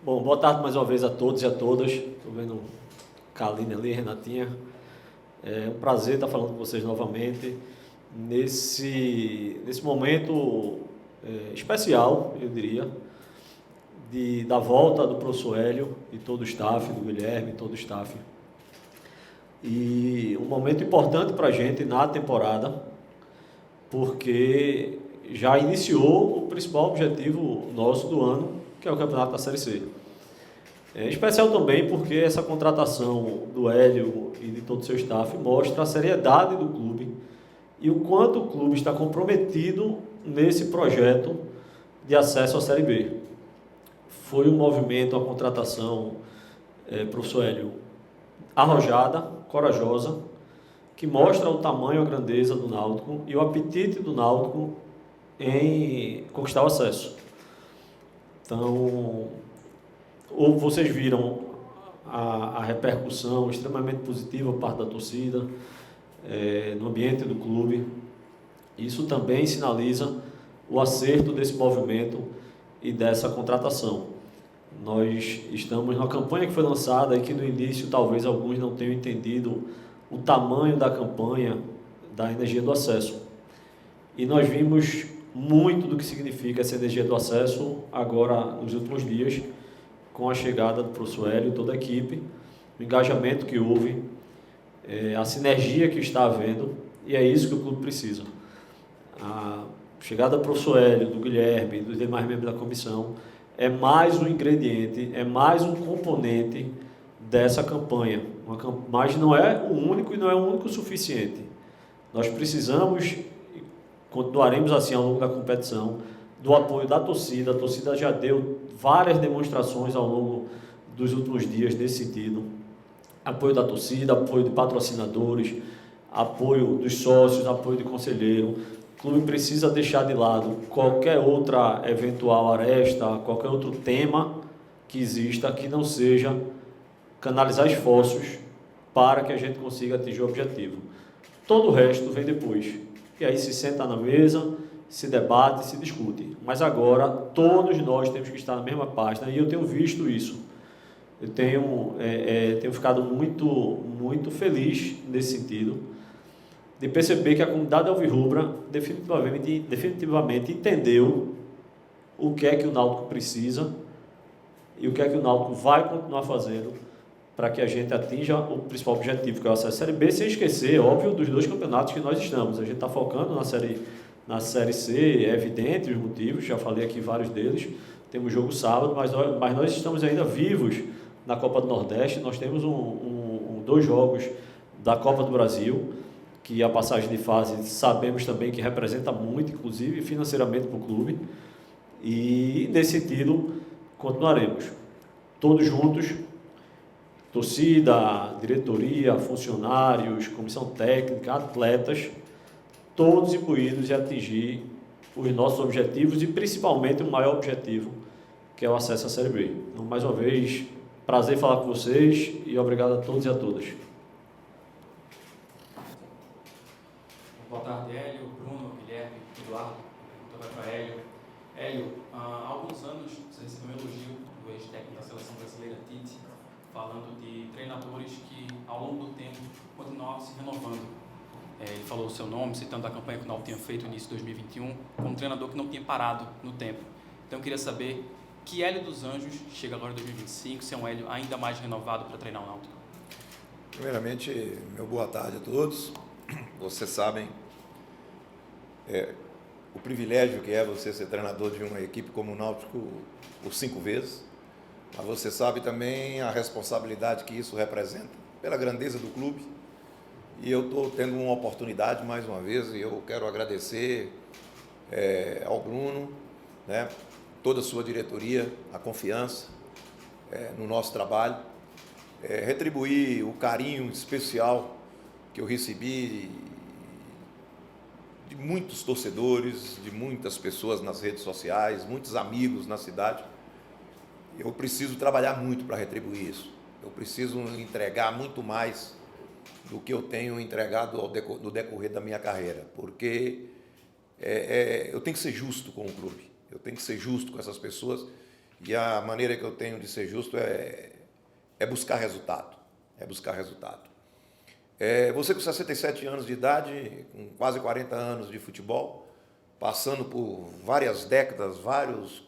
Bom, boa tarde mais uma vez a todos e a todas. Estou vendo Kaline ali, Renatinha. É um prazer estar falando com vocês novamente nesse momento especial, eu diria, da volta do professor Hélio e todo o staff, do Guilherme e todo o staff. E um momento importante para a gente na temporada, porque já iniciou o principal objetivo nosso do ano, que é o Campeonato da Série C. É especial também porque essa contratação do Hélio e de todo o seu staff mostra a seriedade do clube e o quanto o clube está comprometido nesse projeto de acesso à Série B. Foi um movimento, a contratação, professor Hélio, arrojada, corajosa, que mostra o tamanho, a grandeza do Náutico e o apetite do Náutico em conquistar o acesso. Então, ou vocês viram a repercussão extremamente positiva por parte da torcida, no ambiente do clube. Isso também sinaliza o acerto desse movimento e dessa contratação. Nós estamos numa campanha que foi lançada e que no início talvez alguns não tenham entendido o tamanho da campanha da energia do acesso. E nós vimos muito do que significa essa energia do acesso agora nos últimos dias, com a chegada do professor Hélio e toda a equipe, o engajamento que houve, a sinergia que está havendo, e é isso que o clube precisa. A chegada do professor Hélio, do Guilherme e dos demais membros da comissão é mais um ingrediente, é mais um componente dessa campanha, mas não é o único e não é o único suficiente. Nós precisamos, e continuaremos assim ao longo da competição, do apoio da torcida. A torcida já deu várias demonstrações ao longo dos últimos dias nesse sentido. Apoio da torcida, apoio de patrocinadores, apoio dos sócios, apoio de conselheiro. O clube precisa deixar de lado qualquer outra eventual aresta, qualquer outro tema que exista que não seja canalizar esforços para que a gente consiga atingir o objetivo. Todo o resto vem depois. E aí se senta na mesa, se debate, se discute. Mas agora todos nós temos que estar na mesma página e eu tenho visto isso. Eu tenho ficado muito feliz nesse sentido, de perceber que a comunidade alvirrubra definitivamente entendeu o que é que o Náutico precisa e o que é que o Náutico vai continuar fazendo para que a gente atinja o principal objetivo, que é o acesso à Série B, sem esquecer, óbvio, dos dois campeonatos que nós estamos. A gente está focando na Série C, é evidente os motivos, já falei aqui vários deles. Temos jogo sábado, mas nós estamos ainda vivos na Copa do Nordeste. Nós temos dois jogos da Copa do Brasil, que a passagem de fase sabemos também que representa muito, inclusive financeiramente para o clube. E, nesse sentido, continuaremos todos juntos, torcida, diretoria, funcionários, comissão técnica, atletas, todos imbuídos em atingir os nossos objetivos e principalmente o maior objetivo, que é o acesso à Série B. Então, mais uma vez, prazer falar com vocês e obrigado a todos e a todas. Boa tarde, Hélio, Bruno, Guilherme, Eduardo. Pergunta vai para Hélio. Hélio, há alguns anos você recebeu um elogio do ex-técnico da Seleção Brasileira, Tite, falando de treinadores que, ao longo do tempo, continuavam se renovando. Ele falou o seu nome, citando a campanha que o Náutico tinha feito no início de 2021, como um treinador que não tinha parado no tempo. Então, eu queria saber que Hélio dos Anjos chega agora em 2025, se é um Hélio ainda mais renovado para treinar o Náutico. Primeiramente, meu boa tarde a todos. Vocês sabem o privilégio que é você ser treinador de uma equipe como o Náutico por 5 vezes, mas você sabe também a responsabilidade que isso representa pela grandeza do clube. E eu estou tendo uma oportunidade mais uma vez e eu quero agradecer ao Bruno, né, toda a sua diretoria, a confiança no nosso trabalho, retribuir o carinho especial que eu recebi de muitos torcedores, de muitas pessoas nas redes sociais, muitos amigos na cidade. Eu preciso trabalhar muito para retribuir isso. Eu preciso entregar muito mais do que eu tenho entregado no decorrer da minha carreira, porque eu tenho que ser justo com o clube, eu tenho que ser justo com essas pessoas E a maneira que eu tenho de ser justo é buscar resultado. É buscar resultado. Você com 67 anos de idade, com quase 40 anos de futebol, passando por várias décadas, várias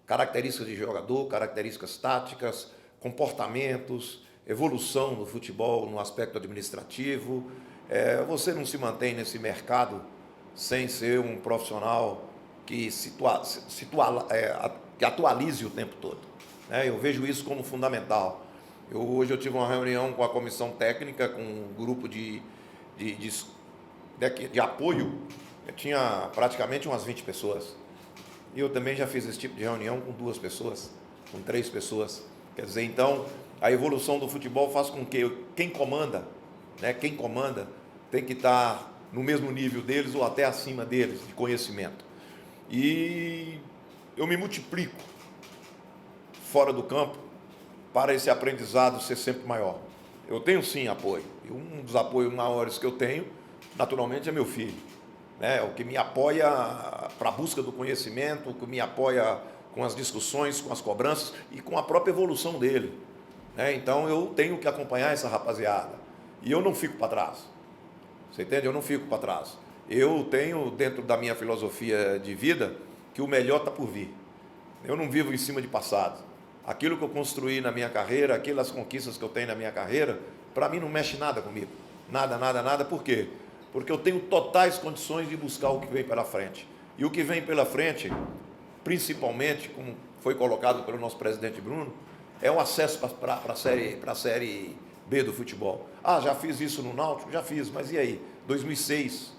características de jogador, características táticas, comportamentos, evolução no futebol no aspecto administrativo. Você não se mantém nesse mercado sem ser um profissional que que atualize o tempo todo. Eu vejo isso como fundamental. Hoje eu tive uma reunião com a comissão técnica, com um grupo de apoio, tinha praticamente umas 20 pessoas. E eu também já fiz esse tipo de reunião com 2 pessoas, com 3 pessoas. Quer dizer, então, a evolução do futebol faz com que quem comanda tem que estar no mesmo nível deles ou até acima deles, de conhecimento. E eu me multiplico fora do campo para esse aprendizado ser sempre maior. Eu tenho sim apoio. E um dos apoios maiores que eu tenho, naturalmente, é meu filho. O que me apoia para a busca do conhecimento, o que me apoia com as discussões, com as cobranças e com a própria evolução dele. Então eu tenho que acompanhar essa rapaziada. E eu não fico para trás. Você entende? Eu não fico para trás. Eu tenho dentro da minha filosofia de vida que o melhor está por vir. Eu não vivo em cima de passado. Aquilo que eu construí na minha carreira, aquelas conquistas que eu tenho na minha carreira, para mim não mexe nada comigo. Nada, nada, nada. Por quê? Porque eu tenho totais condições de buscar o que vem pela frente. E o que vem pela frente, principalmente, como foi colocado pelo nosso presidente Bruno, é o acesso para a série B do futebol. Já fiz isso no Náutico? Já fiz, mas e aí? 2006,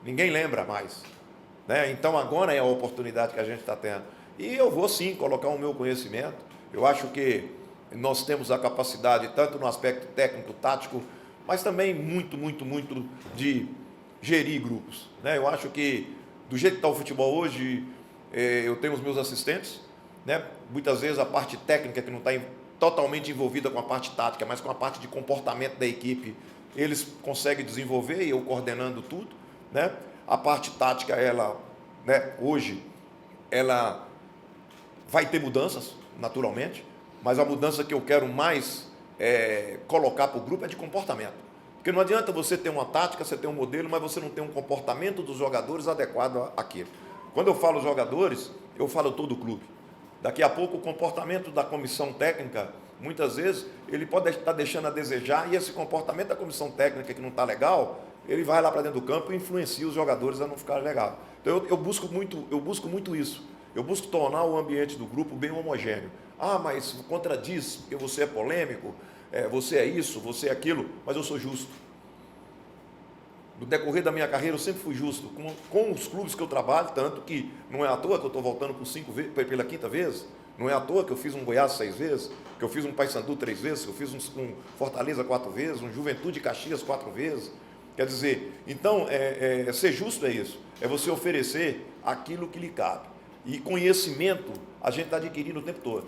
ninguém lembra mais. Então agora é a oportunidade que a gente está tendo. E eu vou sim colocar o meu conhecimento. Eu acho que nós temos a capacidade, tanto no aspecto técnico, tático, mas também muito de gerir grupos. Eu acho que, do jeito que está o futebol hoje, eu tenho os meus assistentes, muitas vezes a parte técnica que não está totalmente envolvida com a parte tática, mas com a parte de comportamento da equipe, eles conseguem desenvolver, e eu coordenando tudo. A parte tática, hoje, ela vai ter mudanças, naturalmente, mas a mudança que eu quero mais colocar para o grupo é de comportamento. Porque não adianta você ter uma tática, você ter um modelo, mas você não ter um comportamento dos jogadores adequado àquilo. Quando eu falo jogadores, eu falo todo o clube. Daqui a pouco o comportamento da comissão técnica, muitas vezes, ele pode estar deixando a desejar, e esse comportamento da comissão técnica que não está legal, ele vai lá para dentro do campo e influencia os jogadores a não ficar legal. Então eu busco muito isso. Eu busco tornar o ambiente do grupo bem homogêneo. Mas contradiz, porque você é polêmico, você é isso, você é aquilo, mas eu sou justo. No decorrer da minha carreira, eu sempre fui justo com os clubes que eu trabalho, tanto que não é à toa que eu estou voltando pela 5ª vez, não é à toa que eu fiz um Goiás 6 vezes, que eu fiz um Paysandu 3 vezes, que eu fiz um Fortaleza 4 vezes, um Juventude Caxias 4 vezes. Quer dizer, então, ser justo é isso, é você oferecer aquilo que lhe cabe. E conhecimento a gente está adquirindo o tempo todo.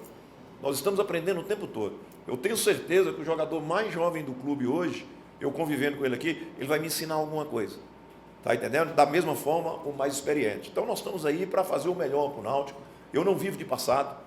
Nós estamos aprendendo o tempo todo. Eu tenho certeza que o jogador mais jovem do clube hoje, eu convivendo com ele aqui, ele vai me ensinar alguma coisa. Está entendendo? Da mesma forma, o mais experiente. Então, nós estamos aí para fazer o melhor para o Náutico. Eu não vivo de passado.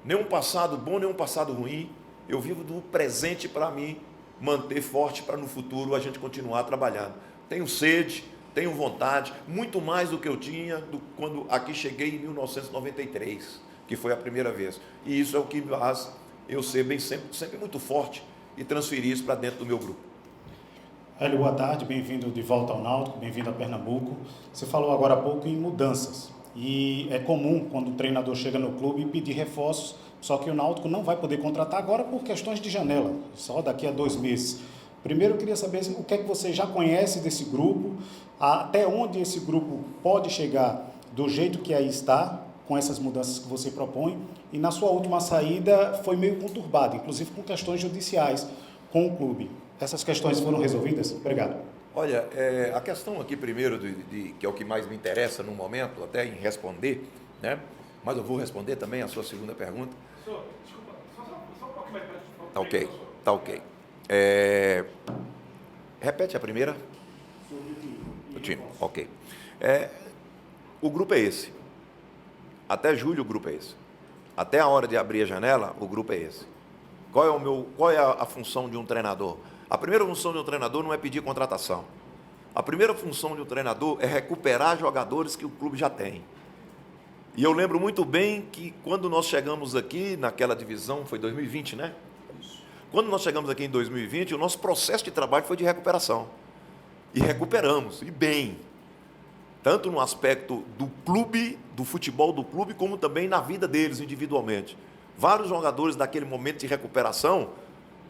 Nem um passado bom, nem um passado ruim. Eu vivo do presente para mim manter forte para no futuro a gente continuar trabalhando. Tenho sede, tenho vontade, muito mais do que eu tinha quando aqui cheguei em 1993, que foi a primeira vez. E isso é o que faz eu ser sempre muito forte e transferir isso para dentro do meu grupo. Hélio, boa tarde, bem-vindo de volta ao Náutico, bem-vindo a Pernambuco. Você falou agora há pouco em mudanças. E é comum, quando o treinador chega no clube, pedir reforços, só que o Náutico não vai poder contratar agora por questões de janela, só daqui a 2 meses. Primeiro, eu queria saber o que é que você já conhece desse grupo, até onde esse grupo pode chegar do jeito que aí está, com essas mudanças que você propõe, e na sua última saída foi meio conturbado, inclusive com questões judiciais com o clube. Essas questões foram resolvidas? Obrigado. Olha, a questão aqui primeiro, que é o que mais me interessa no momento, até em responder, mas eu vou responder também a sua segunda pergunta. Senhor, desculpa, só um pouquinho mais para frente. Tá ok, tá ok. Repete a primeira. O time, ok. O grupo é esse. Até julho o grupo é esse. até a hora de abrir a janela, o grupo é esse. Qual é a função de um treinador? A primeira função de um treinador não é pedir contratação. A primeira função de um treinador é recuperar jogadores que o clube já tem. E eu lembro muito bem que quando nós chegamos aqui naquela divisão, foi 2020, né? Quando nós chegamos aqui em 2020, o nosso processo de trabalho foi de recuperação. E recuperamos, e bem. Tanto no aspecto do clube, do futebol do clube, como também na vida deles individualmente. Vários jogadores daquele momento de recuperação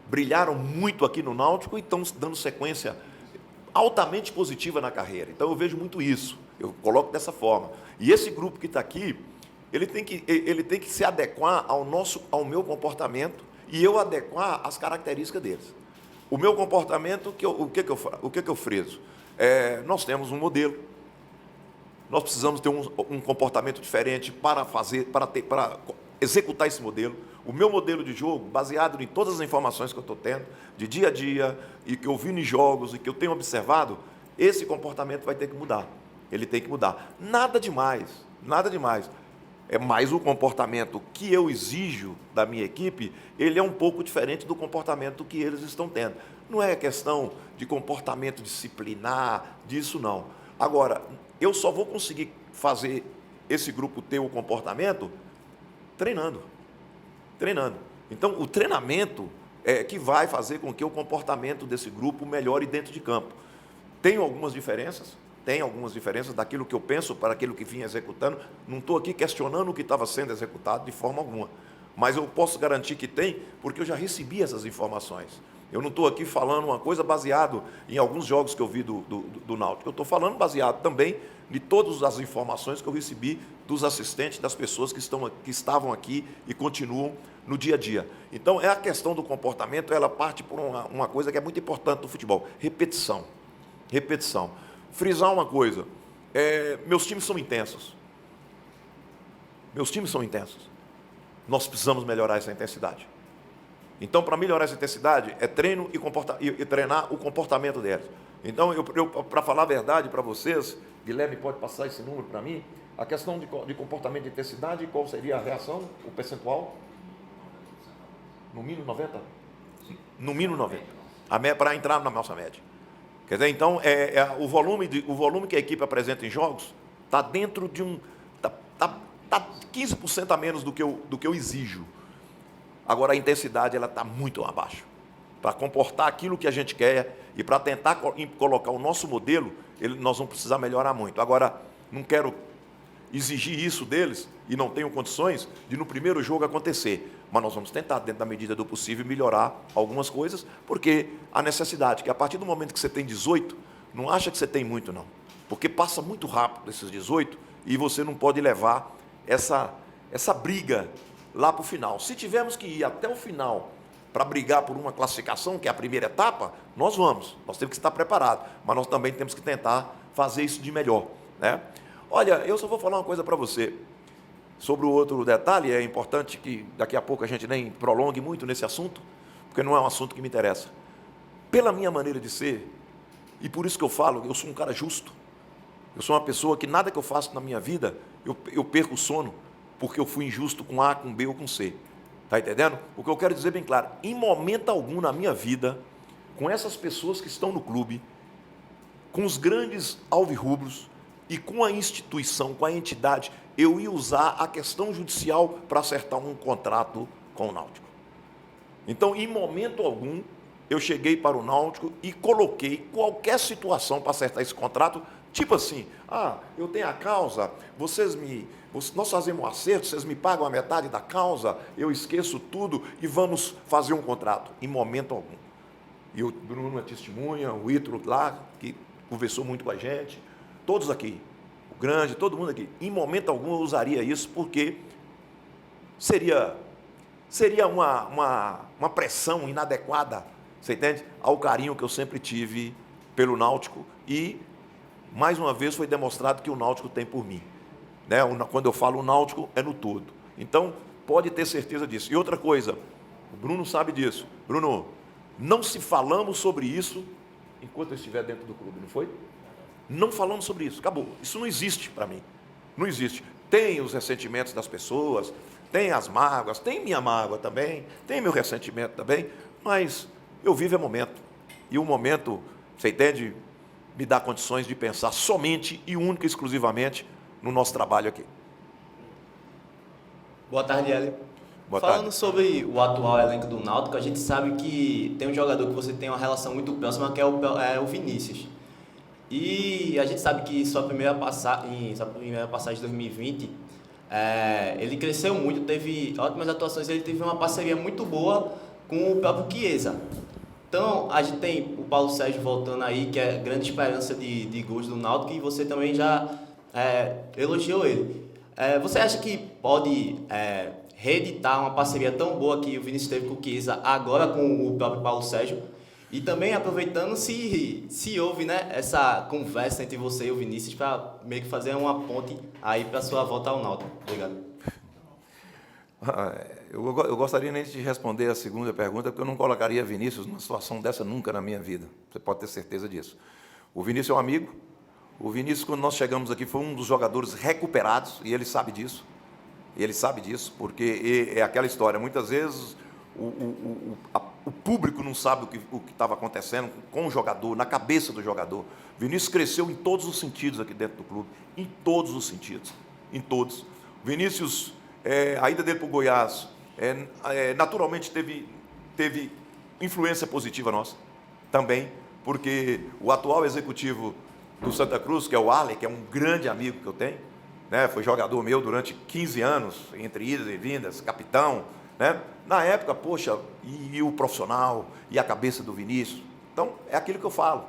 brilharam muito aqui no Náutico e estão dando sequência altamente positiva na carreira. Então eu vejo muito isso, eu coloco dessa forma. E esse grupo que está aqui, ele tem que se adequar ao meu comportamento e eu adequar às características deles. O meu comportamento, o que eu friso? Nós temos um modelo, nós precisamos ter um comportamento diferente para executar esse modelo. O meu modelo de jogo, baseado em todas as informações que eu estou tendo, de dia a dia, e que eu vi nos jogos, e que eu tenho observado, esse comportamento vai ter que mudar. Ele tem que mudar. Nada demais, nada demais. É mais o comportamento que eu exijo da minha equipe, ele é um pouco diferente do comportamento que eles estão tendo. Não é questão de comportamento disciplinar, disso não. Agora, eu só vou conseguir fazer esse grupo ter o comportamento treinando. Então, o treinamento é que vai fazer com que o comportamento desse grupo melhore dentro de campo. Tem algumas diferenças daquilo que eu penso para aquilo que vim executando. Não estou aqui questionando o que estava sendo executado de forma alguma, mas eu posso garantir que tem, porque eu já recebi essas informações. Eu não estou aqui falando uma coisa baseado em alguns jogos que eu vi do Náutico. Eu estou falando baseado também de todas as informações que eu recebi dos assistentes, das pessoas que estavam aqui e continuam no dia a dia. Então, a questão do comportamento, ela parte por uma coisa que é muito importante no futebol: repetição. Frisar uma coisa: meus times são intensos. Nós precisamos melhorar essa intensidade. Então, para melhorar essa intensidade, é treino e treinar o comportamento deles. Então, para falar a verdade para vocês, Guilherme pode passar esse número para mim, a questão de comportamento de intensidade, qual seria a reação, o percentual? No mínimo 90? No mínimo 90. Para entrar na nossa média. Quer dizer, então, o volume que a equipe apresenta em jogos está dentro de Está 15% a menos do que eu exijo. Agora, a intensidade está muito abaixo. Para comportar aquilo que a gente quer e para tentar colocar o nosso modelo, nós vamos precisar melhorar muito. Agora, não quero exigir isso deles e não tenho condições de no primeiro jogo acontecer. Mas nós vamos tentar, dentro da medida do possível, melhorar algumas coisas, porque a necessidade, que a partir do momento que você tem 18, não acha que você tem muito, não. Porque passa muito rápido esses 18 e você não pode levar essa briga lá para o final. Se tivermos que ir até o final para brigar por uma classificação, que é a primeira etapa, nós temos que estar preparados, mas nós também temos que tentar fazer isso de melhor, né? Olha, eu só vou falar uma coisa para você. Sobre o outro detalhe, é importante que daqui a pouco a gente nem prolongue muito nesse assunto, porque não é um assunto que me interessa. Pela minha maneira de ser, e por isso que eu falo, eu sou um cara justo. Eu sou uma pessoa que nada que eu faço na minha vida, eu perco o sono, porque eu fui injusto com A, com B ou com C. Está entendendo? O que eu quero dizer bem claro: em momento algum na minha vida, com essas pessoas que estão no clube, com os grandes alvirrubros e com a instituição, com a entidade, eu ia usar a questão judicial para acertar um contrato com o Náutico. Então, em momento algum, eu cheguei para o Náutico e coloquei qualquer situação para acertar esse contrato, tipo assim: eu tenho a causa, nós fazemos um acerto, vocês me pagam a metade da causa, eu esqueço tudo e vamos fazer um contrato. Em momento algum. E o Bruno é testemunha, o Ítalo lá, que conversou muito com a gente, todos aqui, o Grande, todo mundo aqui. Em momento algum eu usaria isso, porque seria uma pressão inadequada, você entende? Ao carinho que eu sempre tive pelo Náutico e, mais uma vez, foi demonstrado que o Náutico tem por mim. Né? Quando eu falo o Náutico, é no todo. Então, pode ter certeza disso. E outra coisa, o Bruno sabe disso. Bruno, não se falamos sobre isso enquanto eu estiver dentro do clube, não foi? Não falamos sobre isso, acabou. Isso não existe para mim. Não existe. Tem os ressentimentos das pessoas, tem as mágoas, tem minha mágoa também, tem meu ressentimento também, mas eu vivo é momento. E o momento, você entende, me dá condições de pensar somente e única e exclusivamente no nosso trabalho aqui. Boa tarde, Hélio. Boa Falando tarde. sobre o atual elenco do Náutico, a gente sabe que tem um jogador que você tem uma relação muito próxima, que é o Vinícius. E a gente sabe que sua primeira passagem de 2020, ele cresceu muito, teve ótimas atuações, ele teve uma parceria muito boa com o próprio Chiesa. Então, a gente tem o Paulo Sérgio voltando aí, que é grande esperança de gols do Náutico, e você também já elogiou ele. Você acha que pode reeditar uma parceria tão boa que o Vinícius teve com o Chiesa, agora com o próprio Paulo Sérgio? E também aproveitando se houve, né, essa conversa entre você e o Vinícius para meio que fazer uma ponte aí para sua volta ao Náutico. Obrigado. Eu gostaria nem de responder a segunda pergunta, porque eu não colocaria Vinícius numa situação dessa nunca na minha vida. Você pode ter certeza disso. O Vinícius é um amigo. O Vinícius, quando nós chegamos aqui, foi um dos jogadores recuperados, e ele sabe disso. Ele sabe disso, porque é aquela história. Muitas vezes o público não sabe o que estava acontecendo com o jogador, na cabeça do jogador. Vinícius cresceu em todos os sentidos aqui dentro do clube, em todos os sentidos, em todos. Vinícius, a ida dele para o Goiás, naturalmente teve influência positiva nossa, também, porque o atual executivo do Santa Cruz, que é o Arley, que é um grande amigo que eu tenho, né, foi jogador meu durante 15 anos, entre idas e vindas, capitão, né? Na época, poxa, e o profissional, e a cabeça do Vinícius. Então, é aquilo que eu falo.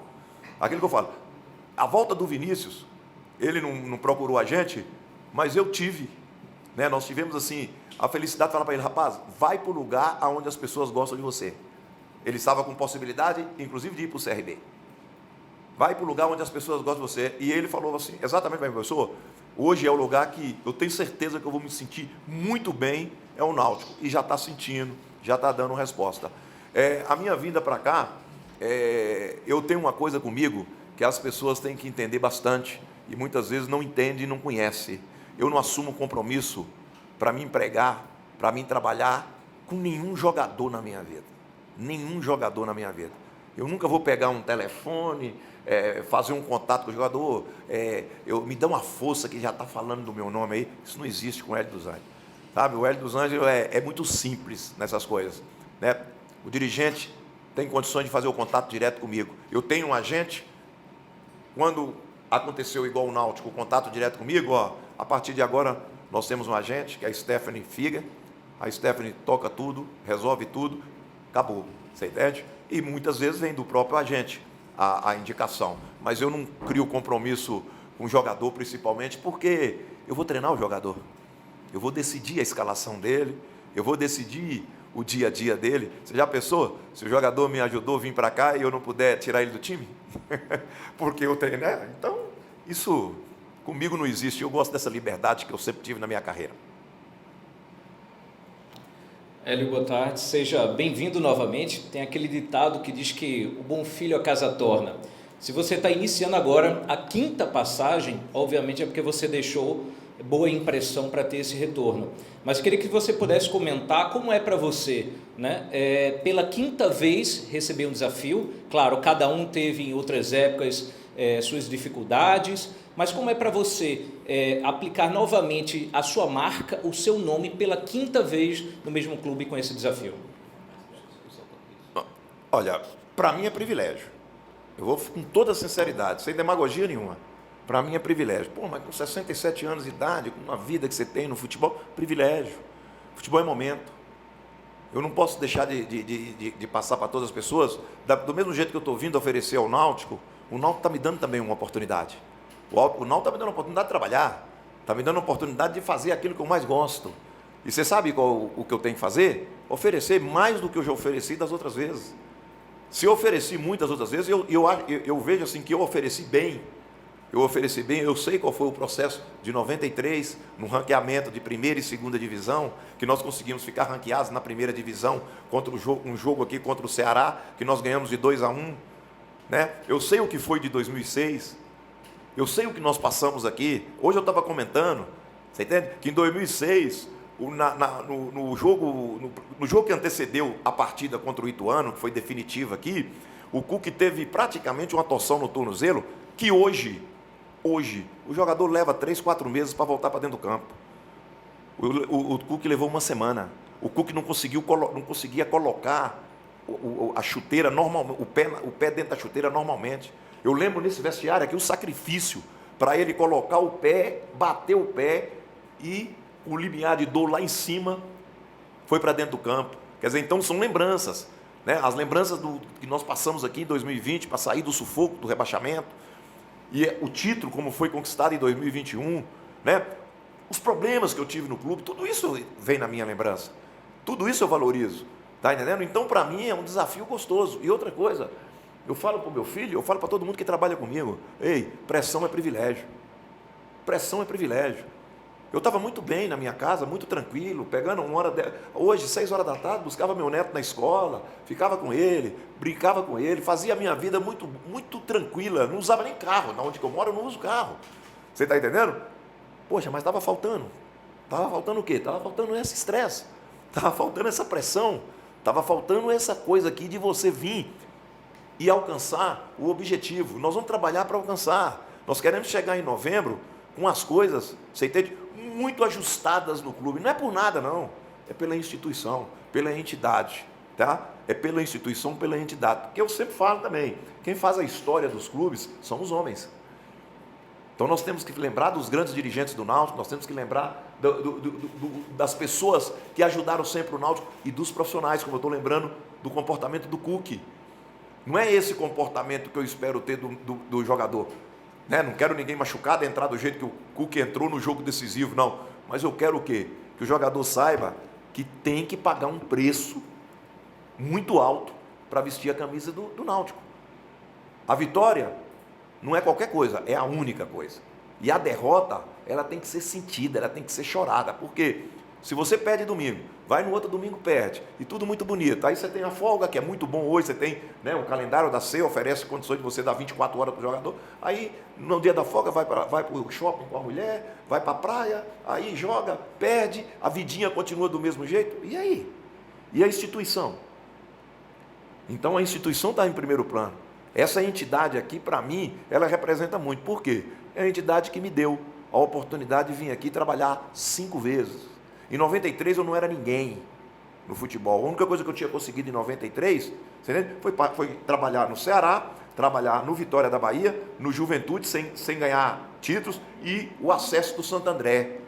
A volta do Vinícius, ele não procurou a gente, mas eu tive. Né? Nós tivemos, assim, a felicidade de falar para ele, rapaz, vai para o lugar onde as pessoas gostam de você. Ele estava com possibilidade, inclusive, de ir para o CRB. Vai para o lugar onde as pessoas gostam de você. E ele falou assim, exatamente, meu professor, hoje é o lugar que eu tenho certeza que eu vou me sentir muito bem, é o Náutico. E já está sentindo, já está dando resposta. A minha vinda para cá, eu tenho uma coisa comigo que as pessoas têm que entender bastante e muitas vezes não entendem e não conhecem. Eu não assumo compromisso para me empregar, para me trabalhar com nenhum jogador na minha vida. Nenhum jogador na minha vida. Eu nunca vou pegar um telefone, fazer um contato com o jogador, me dá uma força que já está falando do meu nome aí. Isso não existe com o Hélio dos Anjos. Sabe? O Hélio dos Anjos é muito simples nessas coisas. Né? O dirigente tem condições de fazer o contato direto comigo. Eu tenho um agente, quando aconteceu igual o Náutico, o contato direto comigo, a partir de agora nós temos um agente, que é a Stephanie Figa. A Stephanie toca tudo, resolve tudo, acabou. Você entende? E muitas vezes vem do próprio agente a indicação. Mas eu não crio compromisso com o jogador, principalmente, porque eu vou treinar o jogador. Eu vou decidir a escalação dele, eu vou decidir o dia a dia dele. Você já pensou? Se o jogador me ajudou a vir para cá e eu não puder tirar ele do time? Porque eu treinei? Então, isso comigo não existe. Eu gosto dessa liberdade que eu sempre tive na minha carreira. Hélio, boa tarde. Seja bem-vindo novamente. Tem aquele ditado que diz que o bom filho a casa torna. Se você está iniciando agora a 5ª passagem, obviamente é porque você deixou boa impressão para ter esse retorno. Mas queria que você pudesse comentar como é para você, né? Pela 5ª vez receber um desafio. Claro, cada um teve em outras épocas suas dificuldades, mas como é para você aplicar novamente a sua marca, o seu nome, pela 5ª vez no mesmo clube com esse desafio? Olha, para mim é privilégio. Eu vou com toda sinceridade, sem demagogia nenhuma. Para mim é privilégio. Pô, mas com 67 anos de idade, com uma vida que você tem no futebol, privilégio. Futebol é momento. Eu não posso deixar de passar para todas as pessoas, do mesmo jeito que eu estou vindo oferecer ao Náutico, o Náutico está me dando também uma oportunidade. O Náutico está me dando a oportunidade de trabalhar, está me dando a oportunidade de fazer aquilo que eu mais gosto. E você sabe o que eu tenho que fazer? Oferecer mais do que eu já ofereci das outras vezes. Se eu ofereci muitas outras vezes, eu vejo assim que eu ofereci bem. Eu sei qual foi o processo de 93, no ranqueamento de primeira e segunda divisão, que nós conseguimos ficar ranqueados na primeira divisão, contra um jogo aqui contra o Ceará, que nós ganhamos de 2-1. Né? Eu sei o que foi de 2006, eu sei o que nós passamos aqui. Hoje eu estava comentando, você entende? Que em 2006, no jogo que antecedeu a partida contra o Ituano, que foi definitiva aqui, o Cook teve praticamente uma torção no tornozelo, que hoje, o jogador leva 3, 4 meses para voltar para dentro do campo. O Cook levou uma semana. O Cook não conseguia colocar a chuteira normalmente, o pé dentro da chuteira normalmente. Eu lembro nesse vestiário aqui o sacrifício para ele colocar o pé, bater o pé e o limiar de dor lá em cima foi para dentro do campo. Quer dizer, então são lembranças, né? As lembranças que nós passamos aqui em 2020 para sair do sufoco, do rebaixamento, e o título como foi conquistado em 2021, né? Os problemas que eu tive no clube, tudo isso vem na minha lembrança. Tudo isso eu valorizo, tá entendendo? Então, para mim, é um desafio gostoso. E outra coisa, eu falo para o meu filho, eu falo para todo mundo que trabalha comigo, ei, pressão é privilégio. Pressão é privilégio. Eu estava muito bem na minha casa, muito tranquilo, pegando hoje, 6 horas da tarde, buscava meu neto na escola, ficava com ele, brincava com ele, fazia a minha vida muito, muito tranquila, não usava nem carro, na onde que eu moro eu não uso carro. Você está entendendo? Poxa, mas estava faltando. Estava faltando o quê? Estava faltando esse estresse, estava faltando essa pressão, estava faltando essa coisa aqui de você vir e alcançar o objetivo. Nós vamos trabalhar para alcançar. Nós queremos chegar em novembro com as coisas, você entende? Muito ajustadas no clube. Não é por nada, não. É pela instituição, pela entidade. Tá? É pela instituição, pela entidade. Porque eu sempre falo também, quem faz a história dos clubes são os homens. Então nós temos que lembrar dos grandes dirigentes do Náutico, nós temos que lembrar das pessoas que ajudaram sempre o Náutico e dos profissionais, como eu estou lembrando do comportamento do Cook. Não é esse comportamento que eu espero ter do jogador. Né? Não quero ninguém machucado entrar do jeito que o Cook entrou no jogo decisivo, não. Mas eu quero o quê? Que o jogador saiba que tem que pagar um preço muito alto para vestir a camisa do Náutico. A vitória não é qualquer coisa, é a única coisa. E a derrota, ela tem que ser sentida, ela tem que ser chorada. Por quê? Se você perde domingo, vai no outro domingo perde, e tudo muito bonito. Aí você tem a folga, que é muito bom hoje, você tem, né, o calendário da CE oferece condições de você dar 24 horas para o jogador. Aí, no dia da folga, vai para o shopping com a mulher, vai para a praia, aí joga, perde, a vidinha continua do mesmo jeito. E aí? E a instituição? Então, a instituição está em primeiro plano. Essa entidade aqui, para mim, ela representa muito. Por quê? É a entidade que me deu a oportunidade de vir aqui trabalhar 5 vezes. Em 93 eu não era ninguém no futebol. A única coisa que eu tinha conseguido em 93 foi trabalhar no Ceará, trabalhar no Vitória da Bahia, no Juventude, sem ganhar títulos, e o acesso do Santo André.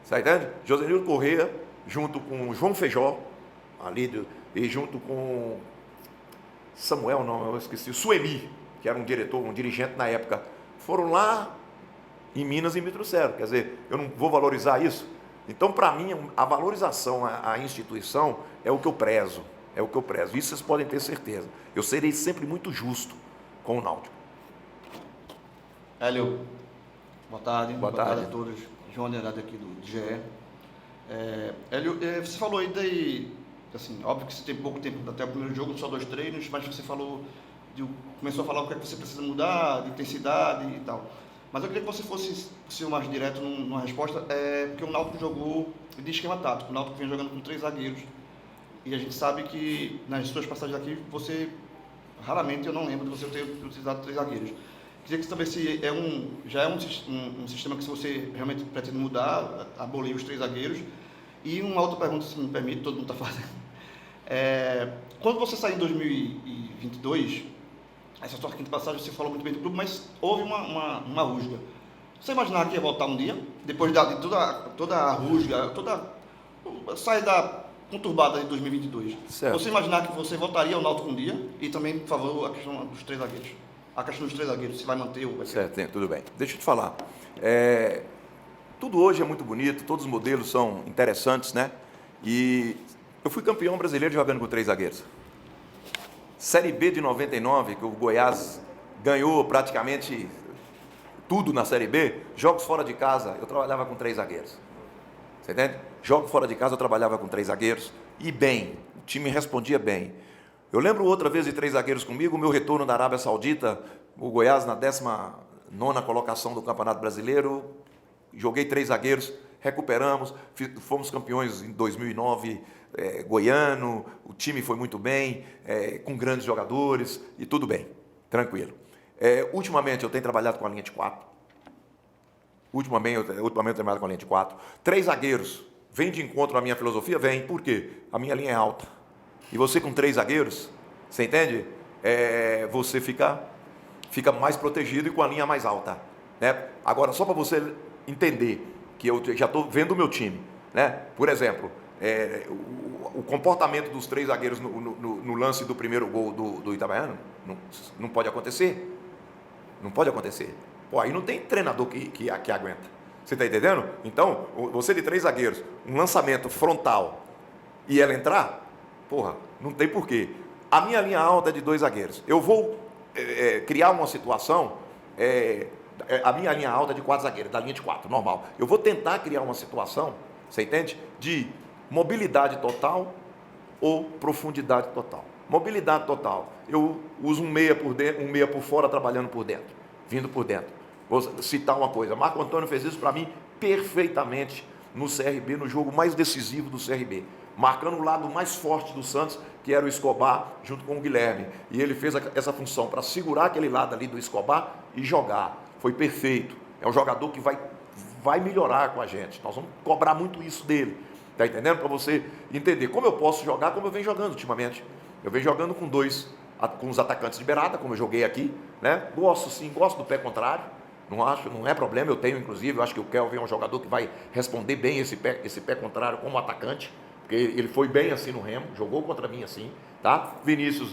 Você entende? Josenildo Corrêa, junto com o João Feijó, e junto com Samuel, não, eu esqueci, o Suemi, que era um diretor, um dirigente na época, foram lá em Minas e me trouxeram. Quer dizer, eu não vou valorizar isso? Então, para mim, a valorização à instituição é o que eu prezo. É o que eu prezo. Isso vocês podem ter certeza. Eu serei sempre muito justo com o Náutico. Hélio, boa tarde. Boa tarde a todos. João Nerado aqui do GE. Hélio, você falou aí daí, assim, óbvio que você tem pouco tempo até o primeiro jogo, só 2 treinos, mas você começou a falar o que é que você precisa mudar, de intensidade e tal. Mas eu queria que você fosse mais direto numa resposta, porque o Náutico jogou de esquema tático. O Náutico vem jogando com 3 zagueiros. E a gente sabe que nas suas passagens aqui, raramente eu não lembro de você ter utilizado 3 zagueiros. Queria que saber se já é um sistema que você realmente pretende mudar, abolir os 3 zagueiros. E uma outra pergunta, se me permite, todo mundo está fazendo. Quando você sair em 2022... Essa sua 5ª passagem, você falou muito bem do clube, mas houve uma rusga. Você imaginava que ia voltar um dia, depois de toda a rusga, toda a saída conturbada de 2022? Certo. Você imaginava que você voltaria ao Náutico um dia? E também, por favor, a questão dos 3 zagueiros. A questão dos 3 zagueiros, se vai manter ou vai ser? Certo, tudo bem. Deixa eu te falar. Tudo hoje é muito bonito, todos os modelos são interessantes, né? E eu fui campeão brasileiro jogando com 3 zagueiros. Série B de 99, que o Goiás ganhou praticamente tudo na Série B, jogos fora de casa, eu trabalhava com 3 zagueiros. Você entende? Jogos fora de casa, eu trabalhava com 3 zagueiros e bem, o time respondia bem. Eu lembro outra vez de 3 zagueiros comigo, o meu retorno da Arábia Saudita, o Goiás na 19ª colocação do Campeonato Brasileiro, joguei 3 zagueiros, recuperamos, fomos campeões em 2009, Goiano, o time foi muito bem, com grandes jogadores e tudo bem, tranquilo. Ultimamente eu tenho trabalhado com a linha de 4. Ultimamente eu tenho trabalhado com a linha de 4. 3 zagueiros, vem de encontro à minha filosofia? Vem, por quê? A minha linha é alta. E você com 3 zagueiros, você entende? Você fica mais protegido e com a linha mais alta, né? Agora, só para você entender que eu já estou vendo o meu time, né? Por exemplo, o comportamento dos 3 zagueiros no lance do primeiro gol do Itabaiana não pode acontecer. Não pode acontecer. Pô, aí não tem treinador que aguenta. Você está entendendo? Então, você de 3 zagueiros, um lançamento frontal e ela entrar, porra, não tem porquê. A minha linha alta é de 2 zagueiros. Eu vou criar uma situação, a minha linha alta é de 4 zagueiros, da linha de 4, normal. Eu vou tentar criar uma situação, você entende? De mobilidade total ou profundidade total. Mobilidade total. Eu uso um meia por dentro, um meia por fora, trabalhando por dentro, vindo por dentro. Vou citar uma coisa. Marco Antônio fez isso para mim perfeitamente no CRB, no jogo mais decisivo do CRB, marcando o lado mais forte do Santos, que era o Escobar, junto com o Guilherme. E ele fez essa função para segurar aquele lado ali do Escobar e jogar. Foi perfeito. É um jogador que vai melhorar com a gente. Nós vamos cobrar muito isso dele. Está entendendo? Para você entender como eu posso jogar, como eu venho jogando ultimamente. Eu venho jogando com os atacantes de beirada, como eu joguei aqui, né? Gosto do pé contrário. Não é problema, eu tenho inclusive, eu acho que o Kelvin é um jogador que vai responder bem esse pé contrário como atacante, porque ele foi bem assim no Remo, jogou contra mim assim, tá? Vinícius,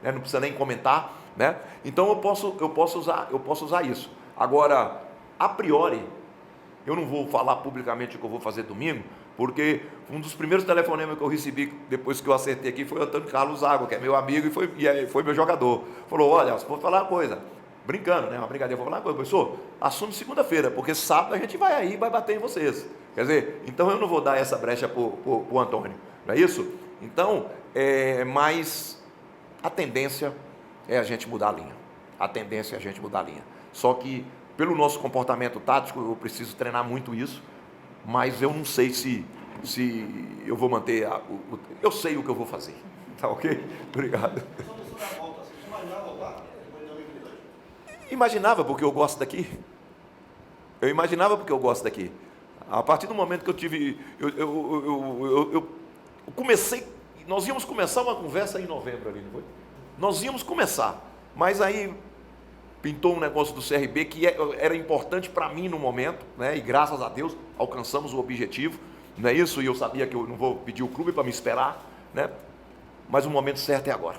né, não precisa nem comentar, né? Então eu posso usar isso. Agora, a priori, eu não vou falar publicamente o que eu vou fazer domingo, porque um dos primeiros telefonemas que eu recebi depois que eu acertei aqui foi o Antônio Carlos Água, que é meu amigo e foi meu jogador. Falou: olha, vou falar uma coisa, brincando, né? Uma brincadeira, vou falar uma coisa, professor, assume segunda-feira, porque sábado a gente vai aí e vai bater em vocês. Quer dizer, então eu não vou dar essa brecha para o Antônio, não é isso? Então, mas a tendência é a gente mudar a linha. A tendência é a gente mudar a linha. Só que, pelo nosso comportamento tático, eu preciso treinar muito isso, mas eu não sei se eu vou manter eu sei o que eu vou fazer. Tá ok? Obrigado. Imaginava, porque eu gosto daqui. Eu imaginava porque eu gosto daqui. A partir do momento que eu tive... Eu comecei... Nós íamos começar uma conversa em novembro ali, não foi? Nós íamos começar, mas aí pintou um negócio do CRB que era importante para mim no momento, né? E graças a Deus alcançamos o objetivo, não é isso? E eu sabia que eu não vou pedir o clube para me esperar, né? Mas o momento certo é agora.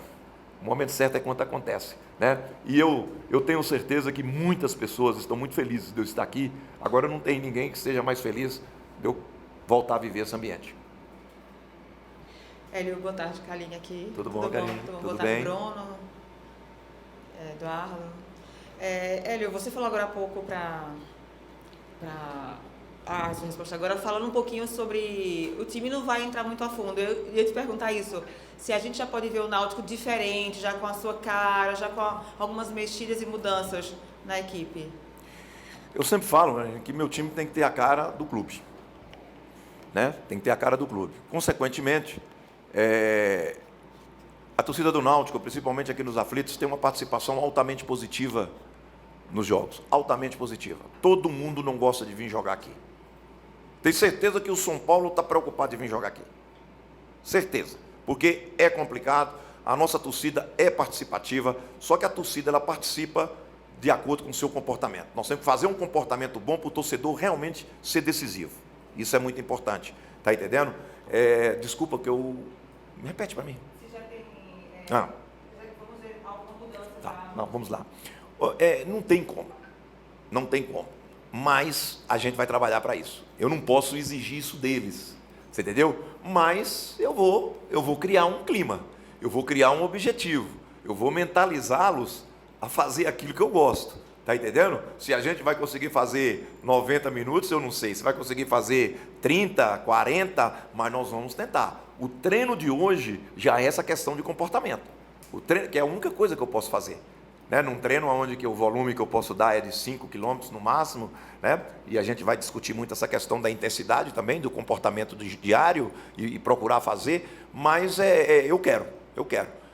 O momento certo é quando acontece, né? E eu tenho certeza que muitas pessoas estão muito felizes de eu estar aqui. Agora não tem ninguém que seja mais feliz de eu voltar a viver esse ambiente. Hélio, boa tarde, Carlinha aqui. Tudo bom, Carlinha? Boa tarde, Bruno, Eduardo. Hélio, você falou agora há pouco para a sua resposta agora, falando um pouquinho sobre... O time não vai entrar muito a fundo. Eu ia te perguntar isso. Se a gente já pode ver o Náutico diferente, já com a sua cara, já com algumas mexidas e mudanças na equipe. Eu sempre falo, né, que meu time tem que ter a cara do clube. Né? Tem que ter a cara do clube. Consequentemente, a torcida do Náutico, principalmente aqui nos aflitos, tem uma participação altamente positiva nos jogos. Altamente positiva. Todo mundo não gosta de vir jogar aqui. Tenho certeza que o São Paulo está preocupado de vir jogar aqui. Certeza. Porque é complicado, a nossa torcida é participativa, só que a torcida ela participa de acordo com o seu comportamento. Nós temos que fazer um comportamento bom para o torcedor realmente ser decisivo. Isso é muito importante. Está entendendo? Desculpa que eu... Me repete para mim. Você já tem... Vamos ver alguma mudança? Tá, não, vamos lá. Não tem como. Não tem como. Mas a gente vai trabalhar para isso. Eu não posso exigir isso deles. Você entendeu? Mas eu vou criar um clima. Eu vou criar um objetivo. Eu vou mentalizá-los a fazer aquilo que eu gosto. Está entendendo? Se a gente vai conseguir fazer 90 minutos, eu não sei. Se vai conseguir fazer 30, 40, mas nós vamos tentar. O treino de hoje já é essa questão de comportamento. O treino, que é a única coisa que eu posso fazer. né, num treino onde que o volume que eu posso dar é de 5 km no máximo, né, e a gente vai discutir muito essa questão da intensidade também, do comportamento diário e procurar fazer, mas eu quero e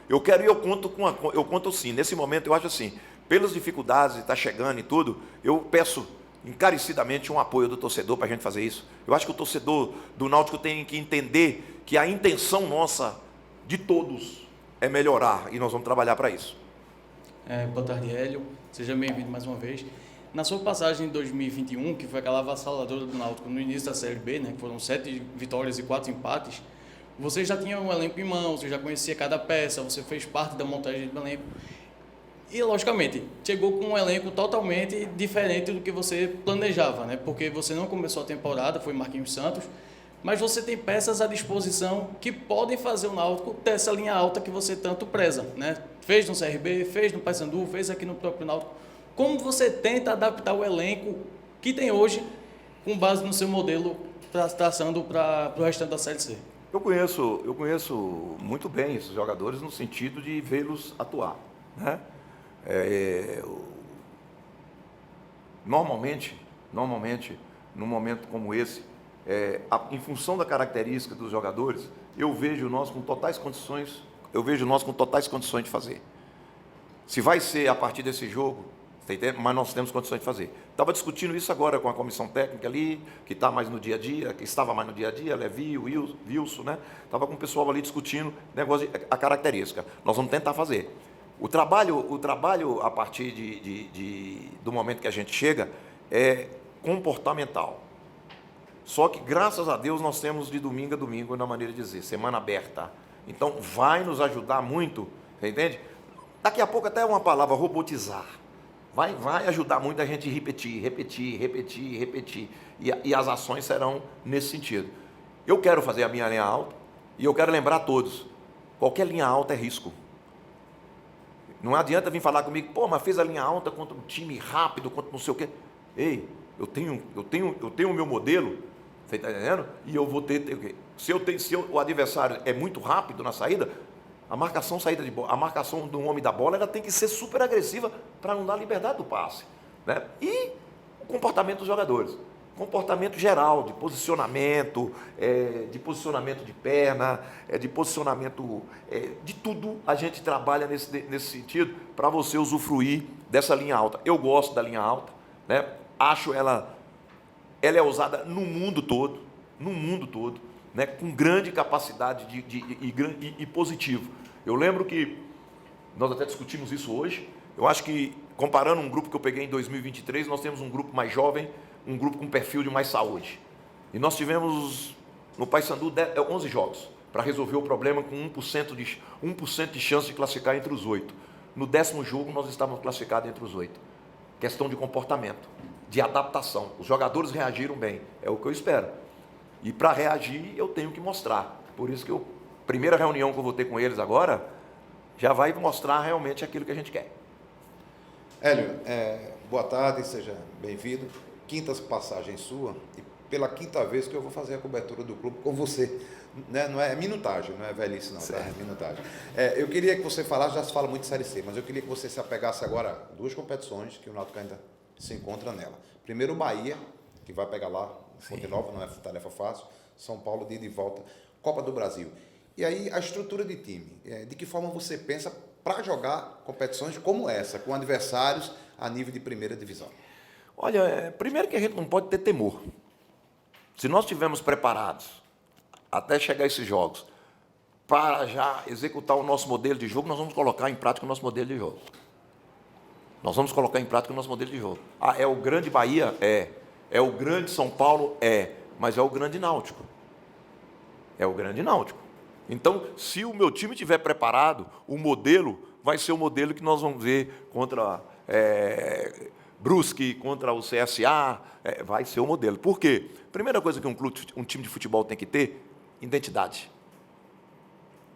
eu conto sim. Nesse momento eu acho assim, pelas dificuldades de estar chegando e tudo, eu peço encarecidamente um apoio do torcedor para a gente fazer isso. Eu acho que o torcedor do Náutico tem que entender que a intenção nossa, de todos, é melhorar, e nós vamos trabalhar para isso. Boa tarde, Hélio. Seja bem-vindo mais uma vez. Na sua passagem em 2021, que foi aquela avassaladora do Náutico no início da Série B, né, que foram 7 vitórias e 4 empates, você já tinha um elenco em mãos, você já conhecia cada peça, você fez parte da montagem do elenco. E, logicamente, chegou com um elenco totalmente diferente do que você planejava, né? Porque você não começou a temporada, foi Marquinhos Santos, mas você tem peças à disposição que podem fazer o Náutico ter essa linha alta que você tanto preza, né? Fez no CRB, fez no Paysandu, fez aqui no próprio Náutico. Como você tenta adaptar o elenco que tem hoje com base no seu modelo traçando para o restante da Série C? Eu conheço muito bem esses jogadores no sentido de vê-los atuar, né? Normalmente, num momento como esse, em função da característica dos jogadores, eu vejo nós com totais condições de fazer. Se vai ser a partir desse jogo, mas nós temos condições de fazer. Estava discutindo isso agora com a comissão técnica ali, que está mais no dia a dia, que estava mais no dia a dia, Levi, Wilson, né? Estava com o pessoal ali discutindo a característica. Nós vamos tentar fazer. O trabalho a partir do momento que a gente chega é comportamental. Só que, graças a Deus, nós temos de domingo a domingo, na maneira de dizer, semana aberta. Então, vai nos ajudar muito, você entende? Daqui a pouco até uma palavra, robotizar. Vai ajudar muito a gente repetir. E as ações serão nesse sentido. Eu quero fazer a minha linha alta e eu quero lembrar a todos, qualquer linha alta é risco. Não adianta vir falar comigo, pô, mas fez a linha alta contra um time rápido, contra não sei o quê. Ei, eu tenho o meu modelo, você está entendendo? E eu vou ter o quê? Se o adversário é muito rápido na saída, a marcação do homem da bola, ela tem que ser super agressiva para não dar liberdade do passe, né? E o comportamento dos jogadores. Comportamento geral, de posicionamento de perna, de posicionamento, de tudo a gente trabalha nesse sentido para você usufruir dessa linha alta. Eu gosto da linha alta, né? Acho ela é usada no mundo todo, né? Com grande capacidade e positivo. Eu lembro que nós até discutimos isso hoje. Eu acho que, comparando um grupo que eu peguei em 2023, nós temos um grupo mais jovem, um grupo com perfil de mais saúde. E nós tivemos, no Paysandu, 11 jogos para resolver o problema com 1% de chance de classificar entre os 8. No 10º jogo, nós estávamos classificados entre os 8. Questão de comportamento, de adaptação. Os jogadores reagiram bem, é o que eu espero. E para reagir, eu tenho que mostrar. Por isso que primeira reunião que eu vou ter com eles agora, já vai mostrar realmente aquilo que a gente quer. Hélio, boa tarde, seja bem-vindo. Quinta passagem sua, e pela quinta vez que eu vou fazer a cobertura do clube com você. Né? Não é minutagem, não é velhice não, tá? É minutagem. Eu queria que você falasse, já se fala muito de Série C, mas eu queria que você se apegasse agora a 2 competições que o Náutico ainda se encontra nela. Primeiro o Bahia, que vai pegar lá, Fonte Nova, não é tarefa fácil, São Paulo de ida e volta, Copa do Brasil. E aí a estrutura de time, de que forma você pensa para jogar competições como essa, com adversários a nível de primeira divisão? Olha, primeiro que a gente não pode ter temor. Se nós estivermos preparados até chegar a esses jogos para já executar o nosso modelo de jogo, nós vamos colocar em prática o nosso modelo de jogo. É o grande Bahia? É o grande São Paulo? Mas é o grande Náutico. Então, se o meu time estiver preparado, o modelo vai ser o modelo que nós vamos ver contra Brusque, contra o CSA, vai ser o modelo. Por quê? Primeira coisa que um time de futebol tem que ter, identidade.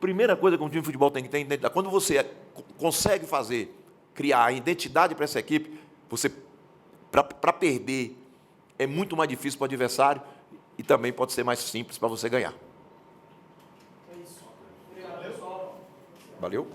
Primeira coisa que um time de futebol tem que ter, identidade. Quando você consegue criar a identidade para essa equipe, para perder, é muito mais difícil para o adversário e também pode ser mais simples para você ganhar. Valeu?